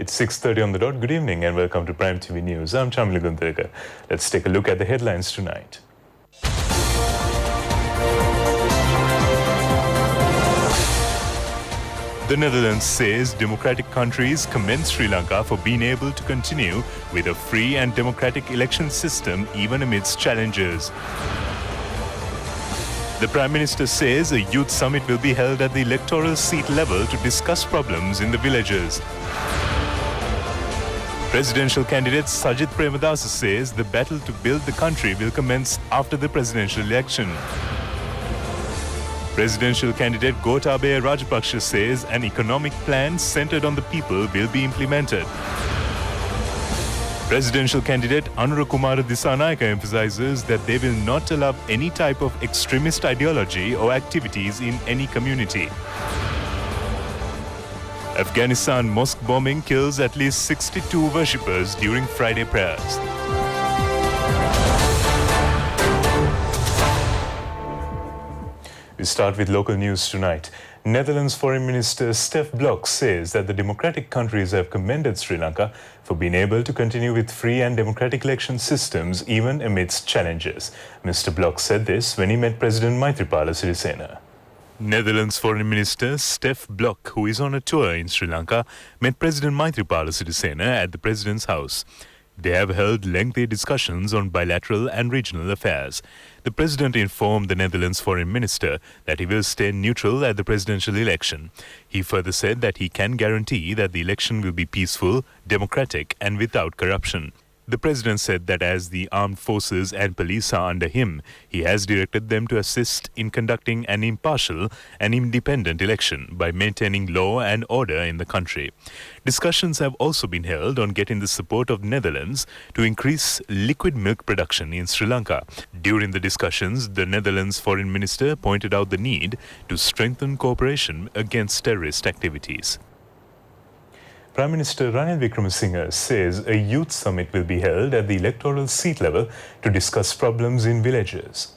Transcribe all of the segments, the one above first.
It's 6:30 on the dot. Good evening and welcome to Prime TV News. I'm Chamli Gunterka. Let's take a look at the headlines tonight. The Netherlands says democratic countries commend Sri Lanka for being able to continue with a free and democratic election system even amidst challenges. The Prime Minister says a youth summit will be held at the electoral seat level to discuss problems in the villages. Presidential candidate Sajith Premadasa says the battle to build the country will commence after the presidential election. Presidential candidate Gotabaya Rajapaksa says an economic plan centered on the people will be implemented. Presidential candidate Anurakumara Dissanayaka emphasizes that they will not allow any type of extremist ideology or activities in any community. Afghanistan mosque bombing kills at least 62 worshippers during Friday prayers. We start with local news tonight. Netherlands Foreign Minister Stef Blok says that the democratic countries have commended Sri Lanka for being able to continue with free and democratic election systems even amidst challenges. Mr. Blok said this when he met President Maithripala Sirisena. Netherlands Foreign Minister Stef Blok, who is on a tour in Sri Lanka, met President Maithripala Sirisena at the President's house. They have held lengthy discussions on bilateral and regional affairs. The President informed the Netherlands Foreign Minister that he will stay neutral at the presidential election. He further said that he can guarantee that the election will be peaceful, democratic and without corruption. The President said that as the armed forces and police are under him, he has directed them to assist in conducting an impartial and independent election by maintaining law and order in the country. Discussions have also been held on getting the support of Netherlands to increase liquid milk production in Sri Lanka. During the discussions, the Netherlands Foreign Minister pointed out the need to strengthen cooperation against terrorist activities. Prime Minister Ranil Wickremesinghe says a youth summit will be held at the electoral seat level to discuss problems in villages.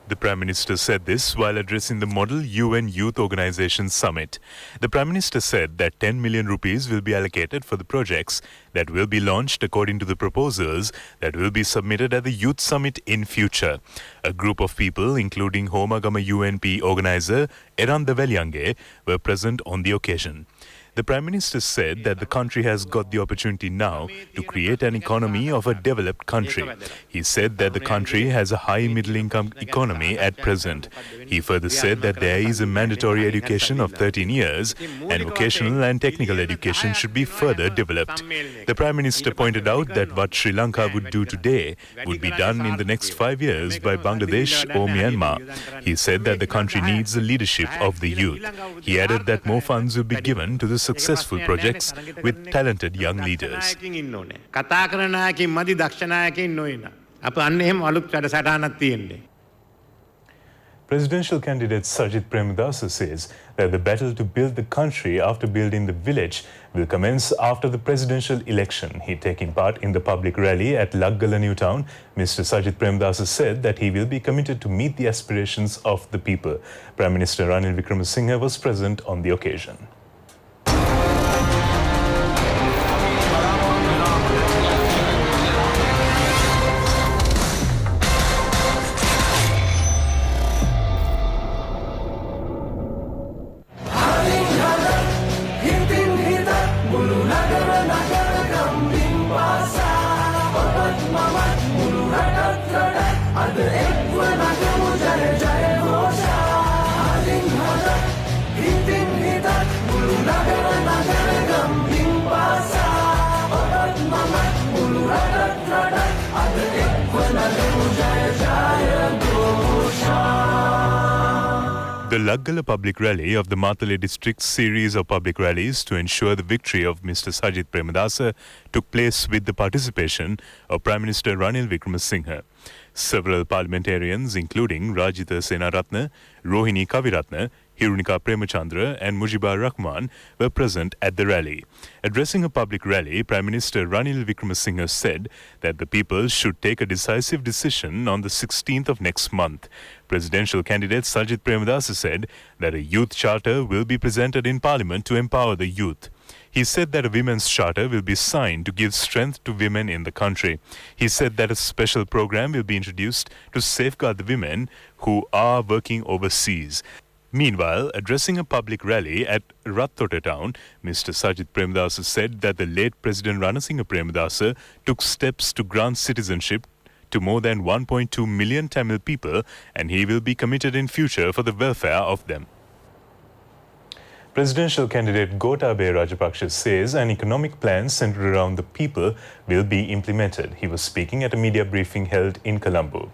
The Prime Minister said this while addressing the Model UN Youth Organization Summit. The Prime Minister said that 10 million rupees will be allocated for the projects that will be launched according to the proposals that will be submitted at the Youth Summit in future. A group of people, including Homagama UNP organizer Eran Develyange, were present on the occasion. The Prime Minister said that the country has got the opportunity now to create an economy of a developed country. He said that the country has a high middle-income economy at present. He further said that there is a mandatory education of 13 years and vocational and technical education should be further developed. The Prime Minister pointed out that what Sri Lanka would do today would be done in the next 5 years by Bangladesh or Myanmar. He said that the country needs the leadership of the youth. He added that more funds will be given to the successful projects with talented young leaders. Presidential candidate Sajith Premadasa says that the battle to build the country after building the village will commence after the presidential election. He taking part in the public rally at Laggala New Town. Mr. Sajith Premadasa said that he will be committed to meet the aspirations of the people. Prime Minister Ranil Wickremesinghe was present on the occasion. The Laggala public rally of the Matale district's series of public rallies to ensure the victory of Mr. Sajith Premadasa took place with the participation of Prime Minister Ranil Wickremesinghe. Several parliamentarians, including Rajitha Senaratne, Rohini Kaviratne, Hirunika Premachandra and Mujibur Rahman were present at the rally. Addressing a public rally, Prime Minister Ranil Wickremesinghe said that the people should take a decisive decision on the 16th of next month. Presidential candidate Sajith Premadasa said that a youth charter will be presented in Parliament to empower the youth. He said that a women's charter will be signed to give strength to women in the country. He said that a special program will be introduced to safeguard the women who are working overseas. Meanwhile, addressing a public rally at Rattota town, Mr. Sajith Premadasa said that the late President Ranasinghe Premadasa took steps to grant citizenship to more than 1.2 million Tamil people, and he will be committed in future for the welfare of them. Presidential candidate Gotabaya Rajapaksa says an economic plan centered around the people will be implemented. He was speaking at a media briefing held in Colombo.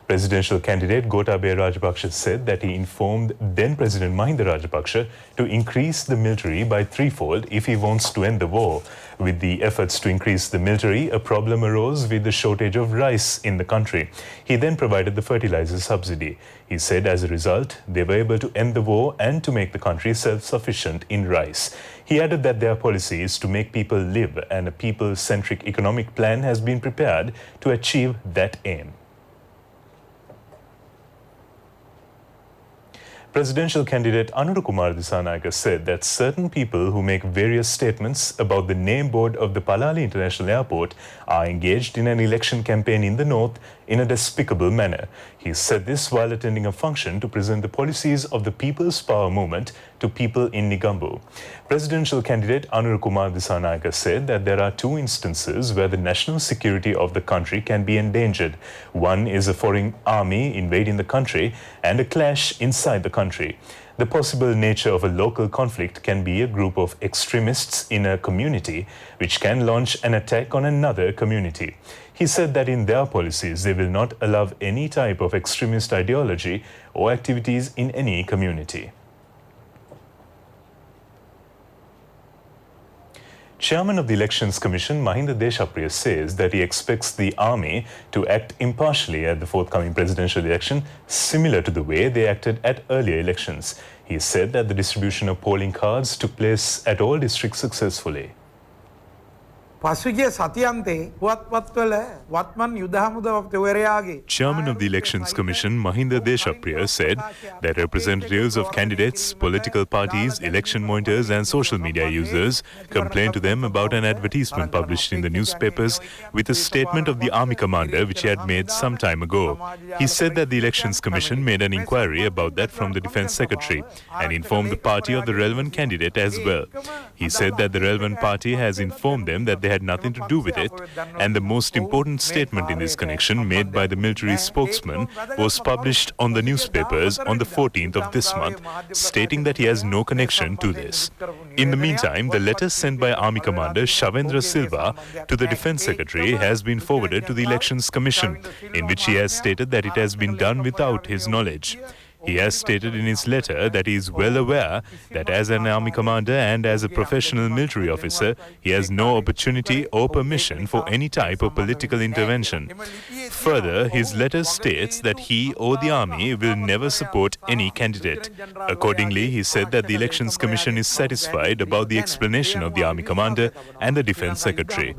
Presidential candidate Gotabaya Rajapaksa said that he informed then President Mahinda Rajapaksa to increase the military by threefold if he wants to end the war. With the efforts to increase the military, a problem arose with the shortage of rice in the country. He then provided the fertilizer subsidy. He said as a result, they were able to end the war and to make the country self-sufficient in rice. He added that their policy is to make people live, and a people-centric economic plan has been prepared to achieve that aim. Presidential candidate Anura Kumar Dissanayake said that certain people who make various statements about the name board of the Palali International Airport are engaged in an election campaign in the north in a despicable manner. He said this while attending a function to present the policies of the People's Power Movement to people in Negombo. Presidential candidate Anura Kumar Dissanayake said that there are two instances where the national security of the country can be endangered. One is a foreign army invading the country and a clash inside the country. The possible nature of a local conflict can be a group of extremists in a community which can launch an attack on another community. He said that in their policies, they will not allow any type of extremist ideology or activities in any community. Chairman of the Elections Commission, Mahinda Deshapriya, says that he expects the army to act impartially at the forthcoming presidential election, similar to the way they acted at earlier elections. He said that the distribution of polling cards took place at all districts successfully. Chairman of the Elections Commission, Mahinda Deshapriya, said that representatives of candidates, political parties, election monitors and social media users complained to them about an advertisement published in the newspapers with a statement of the army commander which he had made some time ago. He said that the Elections Commission made an inquiry about that from the Defence Secretary and informed the party of the relevant candidate as well. He said that the relevant party has informed them that they had nothing to do with it, and the most important statement in this connection made by the military spokesman was published on the newspapers on the 14th of this month, stating that he has no connection to this. In the meantime, the letter sent by Army Commander Shavendra Silva to the Defence Secretary has been forwarded to the Elections Commission, in which he has stated that it has been done without his knowledge. He has stated in his letter that he is well aware that as an army commander and as a professional military officer, he has no opportunity or permission for any type of political intervention. Further, his letter states that he or the army will never support any candidate. Accordingly, he said that the Elections Commission is satisfied about the explanation of the army commander and the Defence Secretary.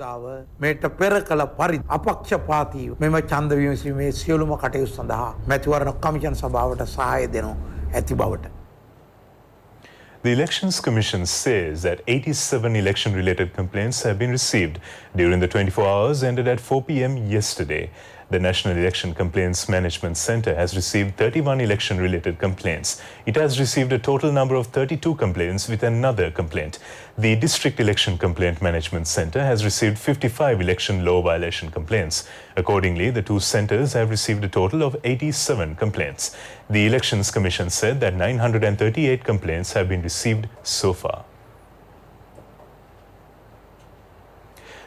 The Elections Commission says that 87 election-related complaints have been received during the 24 hours ended at 4 p.m. yesterday. The National Election Complaints Management Centre has received 31 election-related complaints. It has received a total number of 32 complaints with another complaint. The District Election Complaint Management Centre has received 55 election law violation complaints. Accordingly, the two centres have received a total of 87 complaints. The Elections Commission said that 938 complaints have been received so far.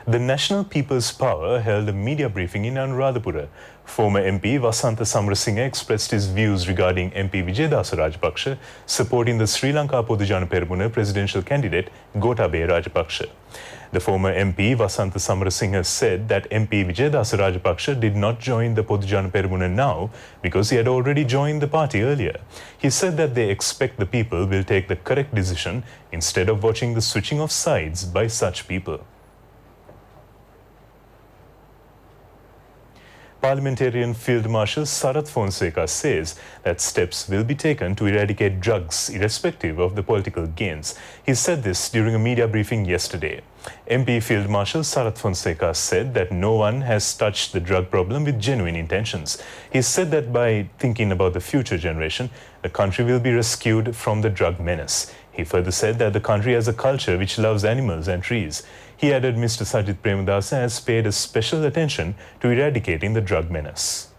The National People's Power held a media briefing in Anuradhapura. Former MP Vasantha Samarasinge expressed his views regarding MP Vijayadasa Rajapaksa supporting the Sri Lanka Podujana Peramuna presidential candidate Gotabaya Rajapaksa. The former MP Vasantha Samarasinge said that MP Vijayadasa Rajapaksa did not join the Podujana Peramuna now because he had already joined the party earlier. He said that they expect the people will take the correct decision instead of watching the switching of sides by such people. Parliamentarian Field Marshal Sarath Fonseca says that steps will be taken to eradicate drugs irrespective of the political gains. He said this during a media briefing yesterday. MP Field Marshal Sarath Fonseca said that no one has touched the drug problem with genuine intentions. He said that by thinking about the future generation, the country will be rescued from the drug menace. He further said that the country has a culture which loves animals and trees. He added Mr. Sajith Premadasa has paid a special attention to eradicating the drug menace.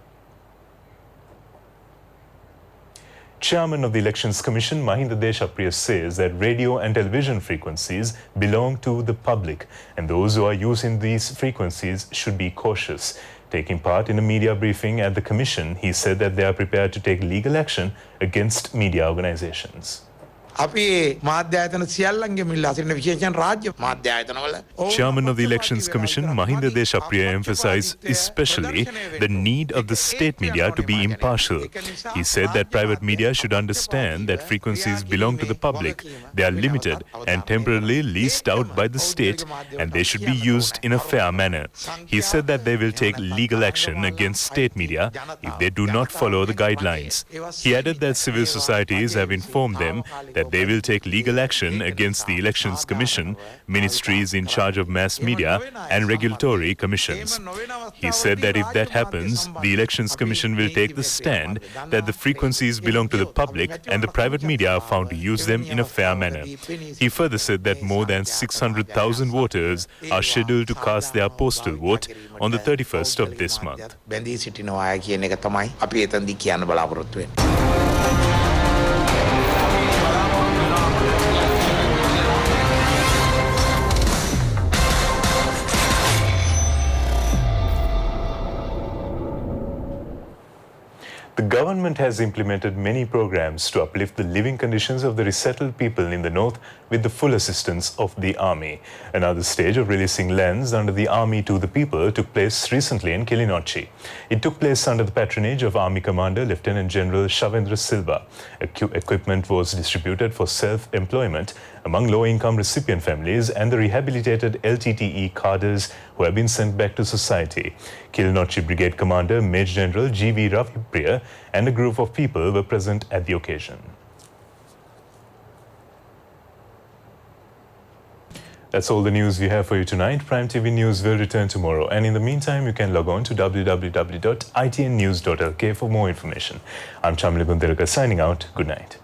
Chairman of the Elections Commission, Mahinda Deshapriya, says that radio and television frequencies belong to the public and those who are using these frequencies should be cautious. Taking part in a media briefing at the Commission, he said that they are prepared to take legal action against media organizations. Chairman of the Elections Commission, Mahinda Deshapriya, emphasized especially the need of the state media to be impartial. He said that private media should understand that frequencies belong to the public. They are limited and temporarily leased out by the state, and they should be used in a fair manner. He said that they will take legal action against state media if they do not follow the guidelines. He added that civil societies have informed them that they will take legal action against the Elections Commission, ministries in charge of mass media and regulatory commissions. He said that if that happens, the Elections Commission will take the stand that the frequencies belong to the public and the private media are found to use them in a fair manner. He further said that more than 600,000 voters are scheduled to cast their postal vote on the 31st of this month. The government has implemented many programs to uplift the living conditions of the resettled people in the north with the full assistance of the army. Another stage of releasing lands under the army to the people took place recently in Kilinochchi. It took place under the patronage of Army Commander Lieutenant General Shavendra Silva. Equipment was distributed for self-employment among low-income recipient families and the rehabilitated LTTE cadres who have been sent back to society. Kilinochchi Brigade Commander Major General G.V. Ravipriya and a group of people were present at the occasion. That's all the news we have for you tonight. Prime TV News will return tomorrow. And in the meantime, you can log on to www.itnnews.lk for more information. I'm Chamli Bundiraka signing out. Good night.